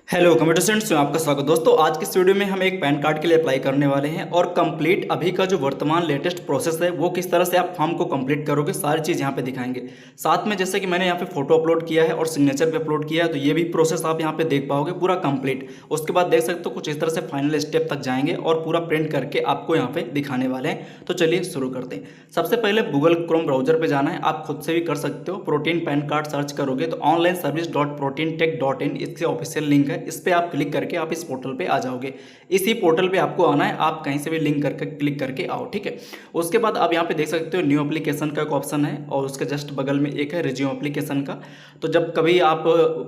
Hello computer students में आपका स्वागत। दोस्तों आज के इस वीडियो में हम एक पैन कार्ड के लिए अप्लाई करने वाले हैं और कंप्लीट अभी का जो वर्तमान लेटेस्ट प्रोसेस है वो किस तरह से आप फॉर्म को कंप्लीट करोगे, सारी चीज़ यहाँ पे दिखाएंगे। साथ में जैसे कि मैंने यहाँ पे फोटो अपलोड किया है और सिग्नेचर भी अपलोड किया है, तो ये भी प्रोसेस आप यहाँ पे देख पाओगे पूरा कंप्लीट। उसके बाद देख सकते हो कुछ इस तरह से फाइनल स्टेप तक जाएंगे और पूरा प्रिंट करके आपको यहाँ पे दिखाने वाले हैं। तो चलिए शुरू करते हैं। सबसे पहले गूगल क्रोम ब्राउजर पर जाना है, आप खुद से भी कर सकते हो। प्रोटीन पैन कार्ड सर्च करोगे तो online service dot protein tech dot in इसके ऑफिशियल लिंक है, इस पर आप क्लिक करके आप इस पोर्टल पे आ जाओगे। इसी पोर्टल पे आपको आना है, आप कहीं से भी लिंक करके क्लिक करके आओ, ठीक है। उसके बाद आप यहाँ पे देख सकते हो न्यू एप्लीकेशन का एक ऑप्शन है और उसके जस्ट बगल में एक है रिज्यूम एप्लीकेशन का। तो जब कभी आप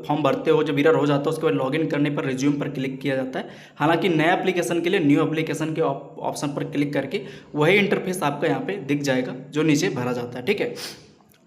फॉर्म भरते हो, जब इरर हो जाता है, उसके बाद लॉगिन करने पर रिज्यूम पर क्लिक किया जाता है। हालांकि नया एप्लीकेशन के लिए न्यू एप्लीकेशन के ऑप्शन पर क्लिक करके वही इंटरफेस आपका यहाँ पे दिख जाएगा जो नीचे भरा जाता है, ठीक है।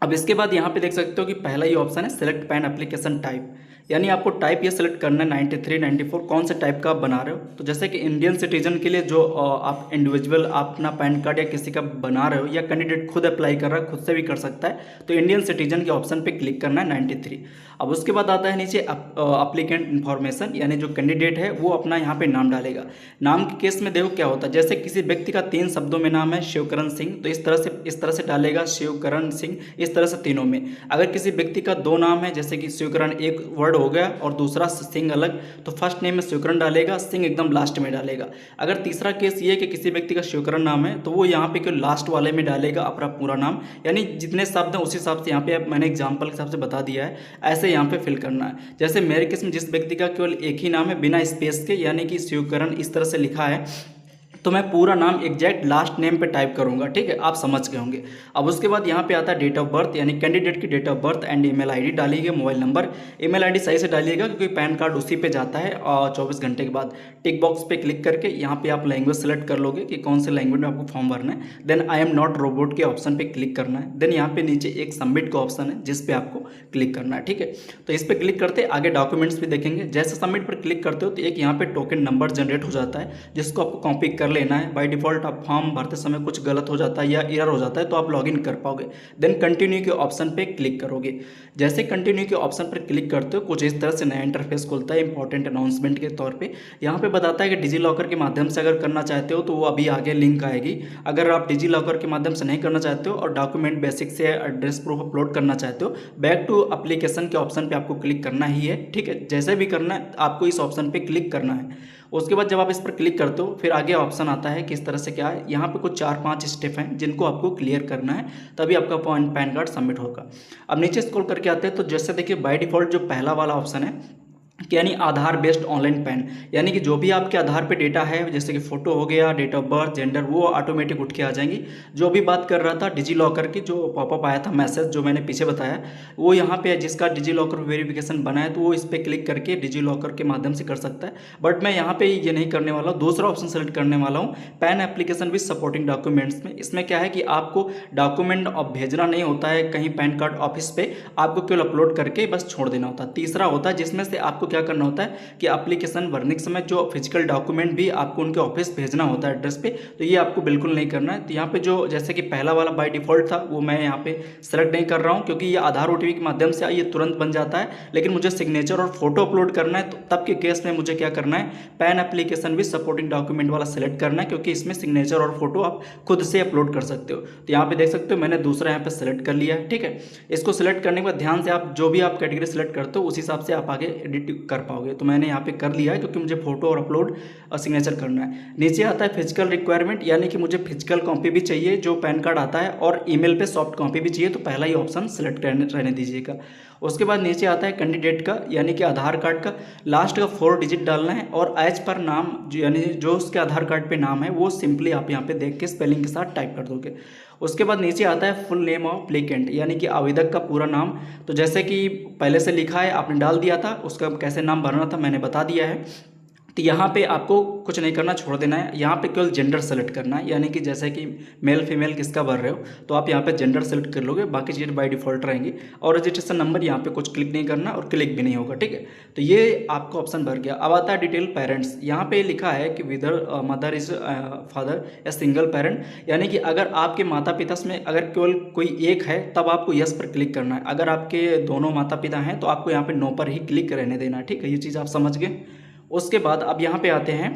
अब इसके बाद यहाँ पे देख सकते हो कि पहला ही ऑप्शन है सेलेक्ट पैन एप्लीकेशन टाइप, यानी आपको टाइप ये सेलेक्ट करना है 93, 94 कौन से टाइप का आप बना रहे हो। तो जैसे कि इंडियन सिटीजन के लिए जो आप इंडिविजुअल अपना पैन कार्ड या किसी का बना रहे हो, या कैंडिडेट खुद अप्लाई कर रहा है, खुद से भी कर सकता है, तो इंडियन सिटीजन के ऑप्शन पे क्लिक करना है 93। अब उसके बाद आता है नीचे अप्लीकेंट इन्फॉर्मेशन, यानी जो कैंडिडेट है वो अपना यहाँ पे नाम डालेगा। नाम के केस में देखो क्या होता है, जैसे किसी व्यक्ति का 3 शब्दों में नाम है शिवकरण सिंह, तो इस तरह से डालेगा शिवकरण सिंह, इस तरह से तीनों में। अगर किसी व्यक्ति का 2 नाम है, जैसे कि शिवकरण एक वर्ड हो गया और दूसरा सिंह अलग, तो फर्स्ट नेम में शिवकरण डालेगा, सिंह एकदम लास्ट में डालेगा। अगर तीसरा केस ये है कि किसी व्यक्ति का शिवकरण नाम है, तो वो यहाँ पे क्यों लास्ट वाले में डालेगा अपना पूरा नाम, यानी जितने शब्द हैं उसी हिसाब से यहाँ पे मैंने एग्जाम्पल के हिसाब से बता दिया है, ऐसे यहाँ पे फिल करना है। जैसे मेरे केस में जिस व्यक्ति का केवल एक ही नाम है बिना स्पेस के, यानी कि शिवकरण इस तरह से लिखा है, तो मैं पूरा नाम एग्जैक्ट लास्ट नेम पे टाइप करूंगा, ठीक है, आप समझ गए होंगे। अब उसके बाद यहाँ पे आता है डेट ऑफ बर्थ, यानी कैंडिडेट की date of birth and email ID डालिएगा, मोबाइल नंबर। ईमेल आईडी सही से डालिएगा क्योंकि पैन कार्ड उसी पे जाता है 24 घंटे के बाद। टिक बॉक्स पे क्लिक करके यहाँ पे आप लैंग्वेज सेलेक्ट कर लोगे कि कौन से लैंग्वेज में आपको फॉर्म भरना है। Then I am not robot के ऑप्शन पे क्लिक करना है। देन यहाँ पे नीचे एक सबमिट का ऑप्शन है जिस पे आपको क्लिक करना है, ठीक है। तो इस पर क्लिक करते आगे डॉक्यूमेंट्स भी देखेंगे। जैसे सबमिट पर क्लिक करते हो तो एक यहाँ पे टोकन नंबर जनरेट हो जाता है जिसको आपको कॉपी कर लेना है। बाय डिफॉल्ट आप फॉर्म भरते समय कुछ गलत हो जाता है या एरर हो जाता है तो आप लॉगिन कर पाओगे। देन कंटिन्यू के ऑप्शन पे क्लिक करोगे। जैसे कंटिन्यू के ऑप्शन पर क्लिक करते हो कुछ इस तरह से नया इंटरफेस खुलता है इंपॉर्टेंट अनाउंसमेंट के तौर पे। यहाँ पे बताता है कि डिजी लॉकर के माध्यम से अगर करना चाहते हो तो वो अभी आगे लिंक आएगी। अगर आप डिजी लॉकर के माध्यम से नहीं करना चाहते हो और डॉक्यूमेंट बेसिक से एड्रेस प्रूफ अपलोड करना चाहते हो, बैक टू एप्लीकेशन के ऑप्शन पे आपको क्लिक करना ही है, ठीक है। जैसे भी करना है आपको इस ऑप्शन पे क्लिक करना है। उसके बाद जब आप इस पर क्लिक करते हो फिर आगे ऑप्शन आता है किस तरह से क्या है। यहाँ पे कुछ 4-5 स्टेप हैं जिनको आपको क्लियर करना है, तभी आपका पैन कार्ड सबमिट होगा। अब नीचे स्क्रॉल करके आते हैं तो जैसे देखिए बाय डिफॉल्ट जो पहला वाला ऑप्शन है यानी आधार बेस्ड ऑनलाइन पैन, यानी कि जो भी आपके आधार पे डेटा है जैसे कि फोटो हो गया, डेट ऑफ बर्थ, जेंडर, वो ऑटोमेटिक उठ के आ जाएंगी। जो भी बात कर रहा था डिजी लॉकर की, जो पॉपअप आया था मैसेज जो मैंने पीछे बताया, वो यहाँ पे है। जिसका डिजी लॉकर वेरिफिकेशन बना है तो वो इस पर क्लिक करके डिजी लॉकर के माध्यम से कर सकता है। बट मैं यहाँ पे ये नहीं करने वाला हूँ, दूसरा ऑप्शन सेलेक्ट करने वाला हूँ, pan application with supporting documents में। इसमें क्या है कि आपको डॉक्यूमेंट भेजना नहीं होता है कहीं पैन कार्ड ऑफिस पे, आपको केवल अपलोड करके बस छोड़ देना होता है। तीसरा होता है जिसमें से आपको क्या करना होता है कि एप्लीकेशन भरने के समय जो फिजिकल डॉक्यूमेंट भी आपको उनके ऑफिस भेजना होता है एड्रेस पे, तो ये आपको बिल्कुल नहीं करना है। तो यहाँ पे जो जैसे कि पहला वाला बाय डिफॉल्ट था वो मैं यहाँ पे सेलेक्ट नहीं कर रहा हूँ क्योंकि ये आधार ओटीपी के माध्यम से ये तुरंत बन जाता है, लेकिन मुझे सिग्नेचर और फोटो अपलोड करना है, तो तब के केस में मुझे क्या करना है, pan application with supporting document वाला सेलेक्ट करना है क्योंकि इसमें सिग्नेचर और फोटो आप खुद से अपलोड कर सकते हो। तो यहाँ पे देख सकते हो मैंने दूसरा यहाँ पे सेलेक्ट कर लिया है, ठीक है। इसको सिलेक्ट करने के बाद ध्यान से आप जो भी आप कैटेगरी सेलेक्ट करते हो उस हिसाब से आप आगे एडिट कर पाओगे। तो मैंने यहाँ पे कर लिया है क्योंकि मुझे फोटो और अपलोड और सिग्नेचर करना है। नीचे आता है फिजिकल रिक्वायरमेंट, यानी कि मुझे फिजिकल कॉपी भी चाहिए जो पैन कार्ड आता है और ईमेल पे सॉफ्ट कॉपी भी चाहिए, तो पहला ही ऑप्शन सेलेक्ट रहने दीजिएगा। उसके बाद नीचे आता है कैंडिडेट का, यानी कि आधार कार्ड का लास्ट का 4 डिजिट डालना है और एज पर नाम यानी जो उसके आधार कार्ड पे नाम है वो सिंपली आप यहाँ पे देख के स्पेलिंग के साथ टाइप कर दोगे। उसके बाद नीचे आता है फुल नेम ऑफ एप्लीकेंट, यानी कि आवेदक का पूरा नाम। तो जैसे कि पहले से लिखा है आपने डाल दिया था, उसका कैसे नाम भरना था मैंने बता दिया है। तो यहाँ पे आपको कुछ नहीं करना, छोड़ देना है। यहाँ पे केवल जेंडर सेलेक्ट करना है, यानी कि जैसे कि मेल फीमेल किसका भर रहे हो तो आप यहाँ पे जेंडर सेलेक्ट कर लोगे, बाकी चीज़ें बाय डिफ़ॉल्ट रहेंगी। और रजिस्ट्रेशन नंबर यहाँ पे कुछ क्लिक नहीं करना और क्लिक भी नहीं होगा, ठीक है। तो ये आपका ऑप्शन भर गया। अब आता है डिटेल पेरेंट्स। यहाँ पे लिखा है कि विदर मदर इज फादर या सिंगल पेरेंट, यानी कि अगर आपके माता पिता में अगर केवल कोई एक है तब आपको यस पर क्लिक करना है। अगर आपके दोनों माता पिता हैं तो आपको यहाँ पे नो पर ही क्लिक रहने देना है, ठीक है। ये चीज़ आप समझ गए। उसके बाद अब यहाँ पे आते हैं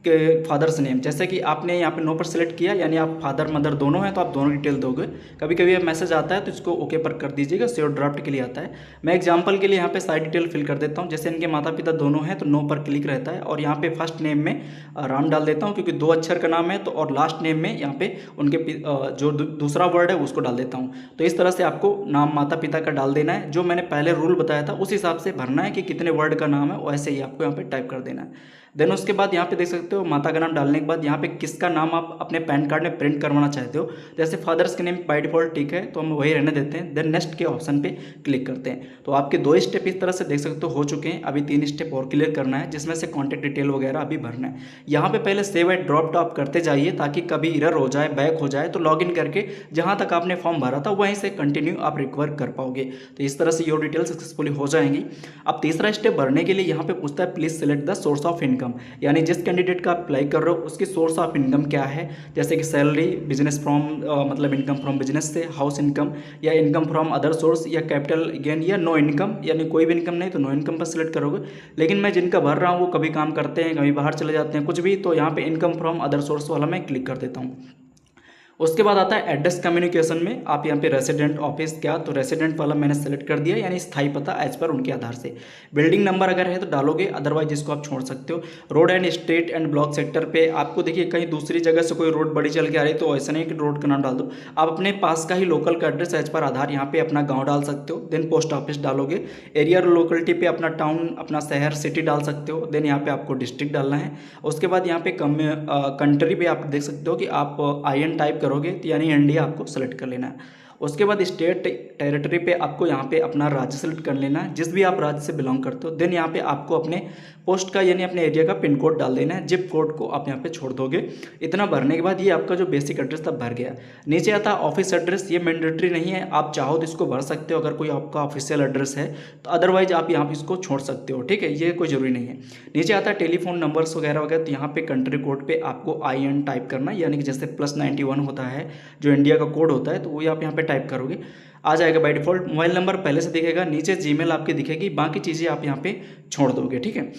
कि फादर्स नेम, जैसे कि आपने यहाँ पे नो पर सेलेक्ट किया, यानी आप फादर मदर दोनों हैं तो आप दोनों डिटेल दोगे। कभी कभी मैसेज आता है तो इसको ओके पर कर दीजिएगा, सेव ड्राफ्ट के लिए आता है। मैं एग्जांपल के लिए यहाँ पे साइड डिटेल फिल कर देता हूँ। जैसे इनके माता पिता दोनों हैं तो नो पर क्लिक रहता है, और यहाँ पे फर्स्ट नेम में राम डाल देता हूँ क्योंकि 2 अक्षर का नाम है तो, और लास्ट नेम में यहाँ पे उनके जो दूसरा वर्ड है उसको डाल देता हूँ। तो इस तरह से आपको नाम माता पिता का डाल देना है। जो मैंने पहले रूल बताया था उस हिसाब से भरना है कि कितने वर्ड का नाम है, वैसे ही आपको यहाँ पे टाइप कर देना है। देन उसके बाद यहाँ पे देख सकते हो माता का नाम डालने के बाद यहाँ पे किसका नाम आप अपने पैन कार्ड में प्रिंट करवाना चाहते हो। जैसे फादर्स के नेम बाय डिफॉल्ट ठीक है तो हम वही रहने देते हैं। देन नेक्स्ट के ऑप्शन पे क्लिक करते हैं। तो आपके 2 स्टेप इस तरह से देख सकते हो चुके हैं। अभी 3 स्टेप और क्लियर करना है, जिसमें से कॉन्टैक्ट डिटेल वगैरह अभी भरना है। यहाँ पे पहले सेव एंड ड्रॉप आप करते जाइए ताकि कभी इरर हो जाए, बैक हो जाए तो लॉग इन करके जहाँ तक आपने फॉर्म भरा था वहीं से कंटिन्यू आप रिकवर कर पाओगे। तो इस तरह से योर डिटेल सक्सेसफुली हो जाएंगी। अब तीसरा स्टेप भरने के लिए यहाँ पे पूछता है please select the source of income, यानी जिस कैंडिडेट का अप्लाई कर रहे हो उसकी सोर्स ऑफ इनकम क्या है। जैसे कि सैलरी, बिजनेस फ्रॉम मतलब इनकम फ्रॉम बिजनेस से, हाउस इनकम, या इनकम फ्रॉम अदर सोर्स, या कैपिटल गेन, या नो इनकम, यानी कोई भी इनकम नहीं तो नो इनकम पर सिलेक्ट करोगे। लेकिन मैं जिनका भर रहा हूँ वो कभी काम करते हैं, कभी बाहर चले जाते हैं, कुछ भी, तो यहाँ पे इनकम फ्रॉम अदर सोर्स वाला मैं क्लिक कर देता हूँ। उसके बाद आता है एड्रेस कम्युनिकेशन में आप यहाँ पे रेसिडेंट ऑफिस क्या, तो रेसिडेंट वाला मैंने सेलेक्ट कर दिया, यानी स्थायी पता एज पर उनके आधार से। बिल्डिंग नंबर अगर है तो डालोगे, अदरवाइज इसको आप छोड़ सकते हो। Road and street and block sector पे आपको देखिए कहीं दूसरी जगह से कोई रोड बड़ी चल के आ रही है तो ऐसा नहीं कि रोड का नाम डाल दो, आप अपने पास का ही लोकल का एड्रेस एज पर आधार यहाँ पे अपना गाँव डाल सकते हो। देन पोस्ट ऑफिस डालोगे, एरिया लोकेलिटी पे अपना टाउन, अपना शहर, सिटी डाल सकते हो। देन यहाँ पे आपको डिस्ट्रिक्ट डालना है। उसके बाद यहाँ पे कंट्री पे आप देख सकते हो कि आप IN टाइप करोगे यानी इंडिया आपको सेलेक्ट कर लेना है। उसके बाद स्टेट टेरिटरी पे आपको यहाँ पे अपना राज्य सेलेक्ट कर लेना है, जिस भी आप राज्य से बिलोंग करते हो। देन यहाँ पे आपको अपने पोस्ट का यानी अपने एरिया का पिन कोड डाल देना है, जिप कोड को आप यहाँ पे छोड़ दोगे। इतना भरने के बाद ये आपका जो बेसिक एड्रेस था भर गया। नीचे आता है ऑफिस एड्रेस, ये मैंडेटरी नहीं है, आप चाहो तो इसको भर सकते हो अगर कोई आपका ऑफिशियल एड्रेस है तो, अदरवाइज आप यहाँ पे इसको छोड़ सकते हो, ठीक है, ये कोई ज़रूरी नहीं है। नीचे आता है टेलीफोन नंबर्स वगैरह वगैरह, तो यहाँ पे कंट्री कोड पे आपको IN टाइप करना है, यानी कि जैसे +91 होता है जो इंडिया का कोड होता है तो वो आप यहाँ पे टाइप करोगे, आ जाएगा बाय डिफॉल्ट। मोबाइल नंबर पहले से दिखेगा, नीचे जीमेल आपकी दिखेगी, बाकी चीज़ें आप यहाँ पे छोड़ दोगे, ठीक है।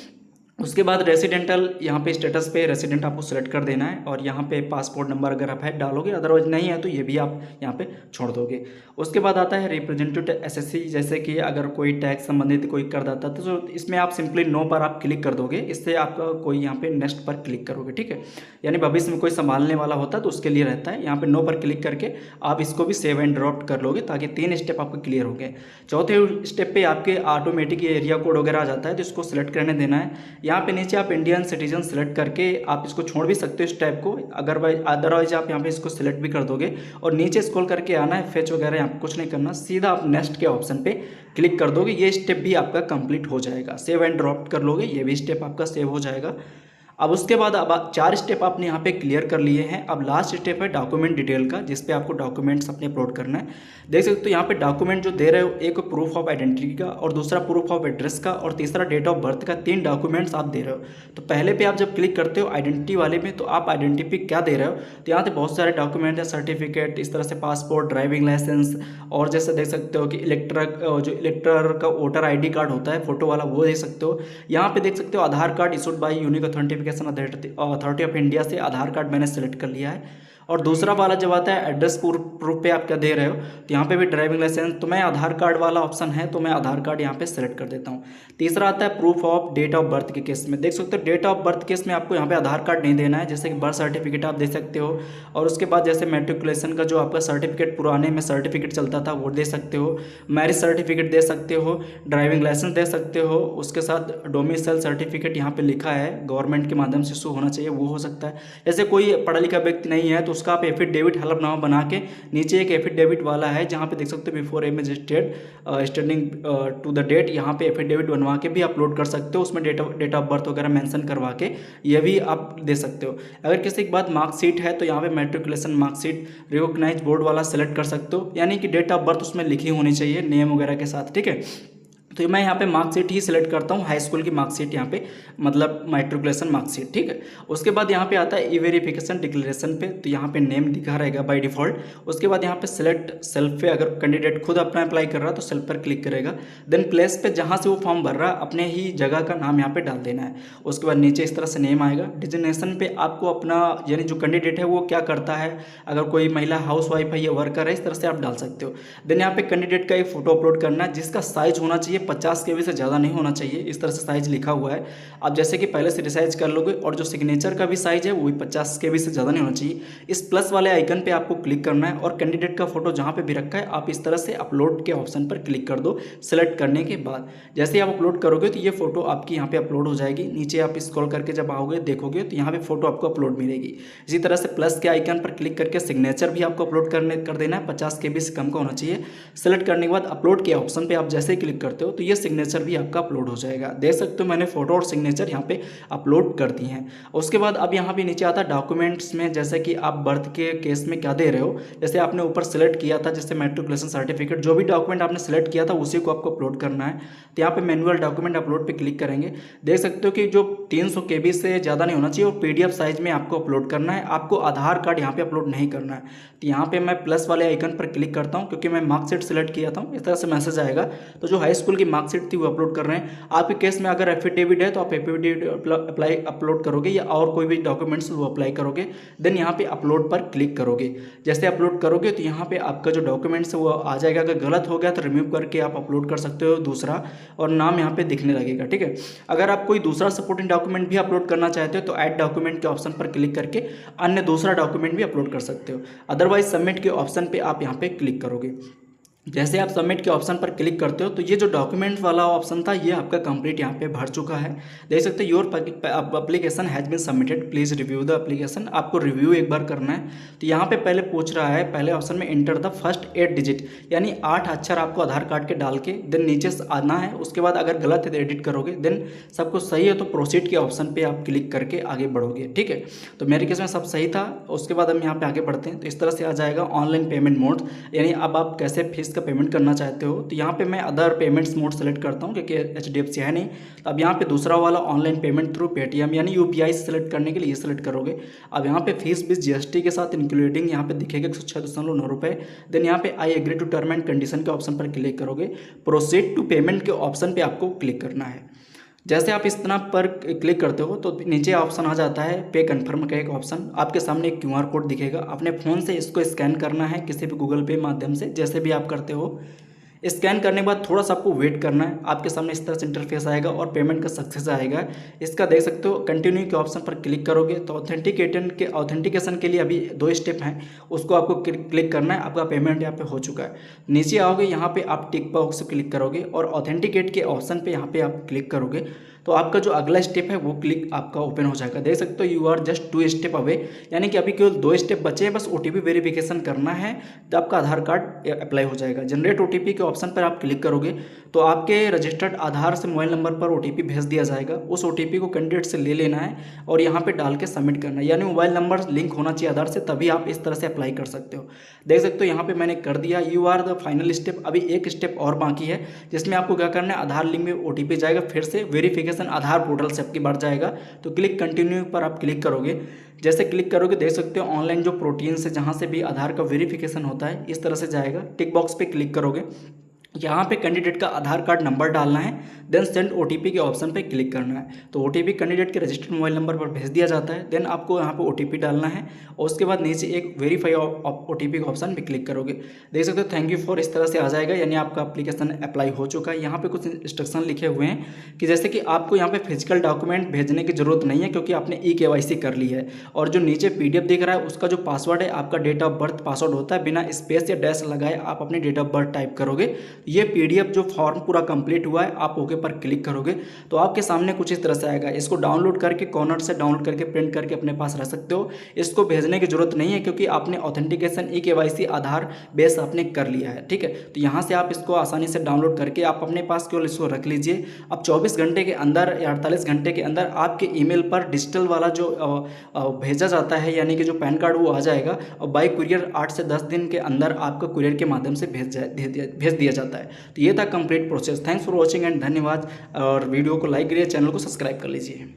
उसके बाद रेसिडेंटल यहाँ पे स्टेटस पे रेसिडेंट आपको सेलेक्ट कर देना है, और यहाँ पे पासपोर्ट नंबर अगर आप है डालोगे, अदरवाइज नहीं है तो ये भी आप यहाँ पे छोड़ दोगे। उसके बाद आता है रिप्रेजेंटेटिव SSC, जैसे कि अगर कोई टैक्स संबंधित कोई कर देता है तो इसमें आप सिंपली नो पर आप क्लिक कर दोगे, इससे आपका कोई यहाँ पे नेक्स्ट पर क्लिक करोगे, ठीक है। यानी भविष्य में कोई संभालने वाला होता है तो उसके लिए रहता है। यहाँ पे नो पर क्लिक करके आप इसको भी सेव एंड ड्रॉप कर लोगे ताकि 3 स्टेप आपको क्लियर हो गए। चौथे स्टेप पे आपके ऑटोमेटिक एरिया कोड वगैरह आ जाता है तो इसको सिलेक्ट करने देना है। यहाँ पे नीचे आप इंडियन सिटीजन सेलेक्ट करके आप इसको छोड़ भी सकते हो इस टाइप को, अदरवाइज आप यहाँ पे इसको सिलेक्ट भी कर दोगे। और नीचे स्क्रॉल करके आना है, फेच वगैरह यहाँ पे कुछ नहीं करना, सीधा आप नेक्स्ट के ऑप्शन पे क्लिक कर दोगे। ये स्टेप भी आपका कंप्लीट हो जाएगा, सेव एंड ड्रॉप कर लोगे, ये भी स्टेप आपका सेव हो जाएगा। अब उसके बाद अब 4 स्टेप आपने यहाँ पे क्लियर कर लिए हैं। अब लास्ट स्टेप है डॉक्यूमेंट डिटेल का, जिस पे आपको डॉक्यूमेंट्स अपने अपलोड करना है। देख सकते हो यहाँ पे डॉक्यूमेंट जो दे रहे हो, एक प्रूफ ऑफ आइडेंटिटी का, और दूसरा प्रूफ ऑफ एड्रेस का, और तीसरा डेट ऑफ बर्थ का, 3 डॉक्यूमेंट्स आप दे रहे हो। तो पहले पे आप जब क्लिक करते हो आइडेंटिटी वाले में, तो आप आइडेंटिटी क्या दे रहे हो, तो यहाँ पे बहुत सारे डॉक्यूमेंट है, सर्टिफिकेट, इस तरह से पासपोर्ट, ड्राइविंग लाइसेंस, और जैसे देख सकते हो कि इलेक्टर का वोटर ID कार्ड होता है फोटो वाला, वो देख सकते हो। यहाँ पे देख सकते हो Aadhaar card issued by unique authentification authority of India से आधार कार्ड मैंने सेलेक्ट कर लिया है। और दूसरा वाला जब आता है एड्रेस प्रूफ पे आप क्या दे रहे हो, तो यहाँ पे भी ड्राइविंग लाइसेंस, तो मैं आधार कार्ड वाला ऑप्शन है तो मैं आधार कार्ड यहाँ पे सेलेक्ट कर देता हूँ। तीसरा आता है proof of date of birth के केस में, देख सकते हो डेट ऑफ बर्थ केस में आपको यहाँ पे आधार कार्ड नहीं देना है, जैसे कि बर्थ सर्टिफिकेट आप दे सकते हो। और उसके बाद जैसे मेट्रिकुलेशन का जो आपका सर्टिफिकेट पुराने में सर्टिफिकेट चलता था वो दे सकते हो, मैरिज सर्टिफिकेट दे सकते हो, ड्राइविंग लाइसेंस दे सकते हो। उसके साथ डोमिसाइल सर्टिफिकेट यहाँ पे लिखा है गवर्नमेंट के माध्यम से इशू होना चाहिए, वो हो सकता है। जैसे कोई पढ़ा लिखा व्यक्ति नहीं है तो उसका आप एफिडेविट हलफनामा बना के नीचे एक एफिडेविट वाला है जहाँ पे देख सकते हो before image standing to the date, यहाँ पे एफिडेविट बनवा के भी अपलोड कर सकते हो। उसमें डेट ऑफ बर्थ वगैरह मेंशन करवा के ये भी आप दे सकते हो। अगर किसी के बाद मार्कशीट है तो यहाँ पे मैट्रिकुलेशन मार्कशीट रिकॉग्नाइज बोर्ड वाला सेलेक्ट कर सकते हो, यानी कि डेट ऑफ बर्थ उसमें लिखी होनी चाहिए नेम वगैरह के साथ, ठीक है। तो मैं यहाँ पे मार्कशीट ही सिलेक्ट करता हूँ, हाई स्कूल की मार्कशीट यहाँ पे, मतलब मैट्रिकुलेशन मार्कशीट, ठीक है। उसके बाद यहाँ पे आता है ई वेरिफिकेशन डिक्लेरेशन पे, तो यहाँ पे नेम दिखा रहेगा बाय डिफॉल्ट। उसके बाद यहाँ पे सेलेक्ट सेल्फ पे, अगर कैंडिडेट खुद अपना अप्लाई कर रहा है तो सेल्फ पर क्लिक करेगा। देन प्लेस पे जहाँ से वो फॉर्म भर रहा है अपने ही जगह का नाम यहाँ पे डाल देना है। उसके बाद नीचे इस तरह से नेम आएगा। डिजिग्नेशन पे आपको अपना, यानी जो कैंडिडेट है वो क्या करता है, अगर कोई महिला हाउस वाइफ है या वर्कर है, इस तरह से आप डाल सकते हो। देन यहाँ पे कैंडिडेट का एक फोटो अपलोड करना है जिसका साइज होना चाहिए 50 KB से ज़्यादा नहीं होना चाहिए, इस तरह से साइज लिखा हुआ है। आप जैसे कि पहले से रिसाइज कर लोगे, और जो सिग्नेचर का भी साइज है वो भी 50 KB से ज़्यादा नहीं होना चाहिए। इस प्लस वाले आइकन पे आपको क्लिक करना है और कैंडिडेट का फोटो जहाँ पे भी रखा है आप इस तरह से अपलोड के ऑप्शन पर क्लिक कर दो। सेलेक्ट करने के बाद जैसे आप अपलोड करोगे तो ये फोटो आपकी यहाँ पे अपलोड हो जाएगी। नीचे आप स्क्रॉल करके जब आओगे देखोगे तो यहाँ पे फोटो आपको अपलोड मिलेगी। इसी तरह से प्लस के आइकन पर क्लिक करके सिग्नेचर भी आपको अपलोड कर देना है, 50 KB से कम का होना चाहिए। सेलेक्ट करने के बाद अपलोड के ऑप्शन पे आप जैसे ही क्लिक करते हो तो ये सिग्नेचर भी आपका अपलोड हो जाएगा। देख सकते हो मैंने फोटो और सिग्नेचर यहाँ पे अपलोड कर दी हैं। उसके बाद अब यहाँ पे नीचे आता है डॉक्यूमेंट्स में, जैसे कि आप बर्थ के केस में क्या दे रहे हो। जैसे आपने ऊपर सेलेक्ट किया था जैसे मैट्रिकुलेशन सर्टिफिकेट, जो भी डॉक्यूमेंट आपने सेलेक्ट किया था उसी को आपको अपलोड करना है। तो यहाँ पे मैनुअल डॉक्यूमेंट अपलोड पे क्लिक करेंगे। देख सकते हो कि जो 300 KB से ज़्यादा नहीं होना चाहिए और PDF साइज में आपको अपलोड करना है। आपको आधार कार्ड यहाँ पे अपलोड नहीं करना है। तो यहाँ पे मैं प्लस वाले आइकन पर क्लिक करता हूँ क्योंकि मैं मार्कशीट सेलेक्ट किया था। इस तरह से मैसेज आएगा। तो जो हाई स्कूल की मार्कशीट थी वो अपलोड कर रहे हैं। आपके केस में अगर एफिडेविट है तो आप एफिडेविट अपलोड करोगे या और कोई भी डॉक्यूमेंट्स वो अप्लाई करोगे। देन यहाँ पे अपलोड पर क्लिक करोगे। जैसे अपलोड करोगे तो यहाँ पे आपका जो डॉक्यूमेंट्स है वो आ जाएगा। अगर गलत हो गया तो रिमूव करके आप अपलोड कर सकते हो दूसरा, और नाम यहाँ पे दिखने लगेगा, ठीक है। अगर आप कोई दूसरा सपोर्टिंग डॉक्यूमेंट भी अपलोड करना चाहते हो तो ऐड डॉक्यूमेंट के ऑप्शन पर क्लिक करके अन्य दूसरा डॉक्यूमेंट भी अपलोड कर सकते हो। अदरवाइज सबमिट के ऑप्शन पे आप यहाँ पे क्लिक करोगे। जैसे आप सबमिट के ऑप्शन पर क्लिक करते हो तो ये जो डॉक्यूमेंट वाला ऑप्शन था ये आपका कंप्लीट यहाँ पे भर चुका है। देख सकते हो your application has been submitted, please review the application. आपको रिव्यू एक बार करना है। तो यहाँ पे पहले पूछ रहा है, पहले ऑप्शन में एंटर द फर्स्ट 8 डिजिट, यानी 8 अक्षर आपको आधार कार्ड के डाल के देन नीचे से आना है। उसके बाद अगर गलत है तो एडिट करोगे। देन सब कुछ सही है तो प्रोसीड के ऑप्शन पर आप क्लिक करके आगे बढ़ोगे, ठीक है। तो मेरे केस में सब सही था। उसके बाद हम यहाँ पे आगे बढ़ते हैं। तो इस तरह से आ जाएगा ऑनलाइन पेमेंट मोड, यानी अब आप कैसे फीस का पेमेंट करना चाहते हो। तो यहाँ पे मैं अदर पेमेंट्स मोड सेलेक्ट करता हूँ क्योंकि HDFC है नहीं। तो अब यहाँ पे दूसरा वाला ऑनलाइन पेमेंट थ्रू पेटीएम यानी UPI सेलेक्ट करने के लिए ये सेलेक्ट करोगे। अब यहाँ पे फीस बीस GST के साथ इंक्लूडिंग यहाँ पे दिखेगा 106.9 रुपये। देन यहाँ पे I agree to term and condition के ऑप्शन पर क्लिक करोगे। प्रोसीड टू पेमेंट के ऑप्शन पर आपको क्लिक करना है। जैसे आप इस तरह पर क्लिक करते हो तो नीचे ऑप्शन आ जाता है पे कन्फर्म का एक ऑप्शन। आपके सामने एक QR कोड दिखेगा। अपने फ़ोन से इसको स्कैन करना है किसी भी गूगल पे माध्यम से, जैसे भी आप करते हो। स्कैन करने के बाद थोड़ा सा आपको वेट करना है। आपके सामने इस तरह से इंटरफेस आएगा और पेमेंट का सक्सेस आएगा। इसका देख सकते हो कंटिन्यू के ऑप्शन पर क्लिक करोगे तो ऑथेंटिकेशन के लिए अभी 2 स्टेप हैं, उसको आपको क्लिक करना है। आपका पेमेंट यहाँ पे हो चुका है। नीचे आओगे, यहाँ पे आप टिक बॉक्स पे क्लिक करोगे और ऑथेंटिकेट के ऑप्शन पे यहाँ पे आप क्लिक करोगे तो आपका जो अगला स्टेप है वो क्लिक आपका ओपन हो जाएगा। देख सकते हो you are just 2 step away, यानी कि अभी केवल 2 स्टेप बचे हैं। बस OTP वेरिफिकेशन करना है तो आपका आधार कार्ड अप्लाई हो जाएगा। जनरेट OTP के ऑप्शन पर आप क्लिक करोगे तो आपके रजिस्टर्ड आधार से मोबाइल नंबर पर OTP भेज दिया जाएगा। उस OTP को कैंडिडेट से ले लेना है और यहाँ पे डाल के सबमिट करना है, यानी मोबाइल नंबर लिंक होना चाहिए आधार से, तभी आप इस तरह से अप्लाई कर सकते हो। देख सकते हो यहाँ पे मैंने कर दिया। You are the final step. अभी एक स्टेप और बाकी है जिसमें आपको क्या करना है, आधार लिंक में OTP जाएगा, फिर से वेरिफिकेशन आधार पोर्टल से आपकी बढ़ जाएगा। तो क्लिक कंटिन्यू पर आप क्लिक करोगे। जैसे क्लिक करोगे देख सकते हो ऑनलाइन जो प्रोटीन से जहाँ से भी आधार का वेरिफिकेशन होता है इस तरह से जाएगा। टिक बॉक्स पे क्लिक करोगे, यहाँ पे कैंडिडेट का आधार कार्ड नंबर डालना है। देन सेंड OTP के ऑप्शन पे क्लिक करना है। तो OTP कैंडिडेट के रजिस्टर्ड मोबाइल नंबर पर भेज दिया जाता है। देन आपको यहाँ पे OTP डालना है और उसके बाद नीचे एक वेरीफाई OTP के ऑप्शन पे क्लिक करोगे। देख सकते हो थैंक यू फॉर, इस तरह से आ जाएगा, यानी आपका एप्लीकेशन अप्लाई हो चुका है। यहाँ पे कुछ इंस्ट्रक्शन लिखे हुए हैं कि जैसे कि आपको यहाँ पे फिजिकल डॉक्यूमेंट भेजने की जरूरत नहीं है क्योंकि आपने eKYC कर ली है। और जो नीचे PDF दिख रहा है उसका जो पासवर्ड है आपका डेट ऑफ बर्थ पासवर्ड होता है, बिना स्पेस या डैश लगाए आप अपनी डेट ऑफ बर्थ टाइप करोगे ये PDF जो फॉर्म पूरा कंप्लीट हुआ है, आप ओके पर क्लिक करोगे तो आपके सामने कुछ इस तरह से आएगा। इसको डाउनलोड करके कॉर्नर से डाउनलोड करके प्रिंट करके अपने पास रख सकते हो। इसको भेजने की जरूरत नहीं है क्योंकि आपने ऑथेंटिकेशन eKYC आधार बेस आपने कर लिया है, ठीक है। तो यहाँ से आप इसको आसानी से डाउनलोड करके आप अपने पास केवल इसको रख लीजिए। अब 24 घंटे के अंदर या 48 घंटे के अंदर आपके ईमेल पर डिजिटल वाला जो भेजा जाता है यानी कि जो पैन कार्ड वो आ जाएगा और बाई कुरियर 8 से 10 दिन के अंदर आपका कुरियर के माध्यम से भेज दिया जाता है। तो ये था complete process. Thanks for watching and धन्यवाद। और वीडियो को लाइक करिए, चैनल को सब्सक्राइब कर लीजिए।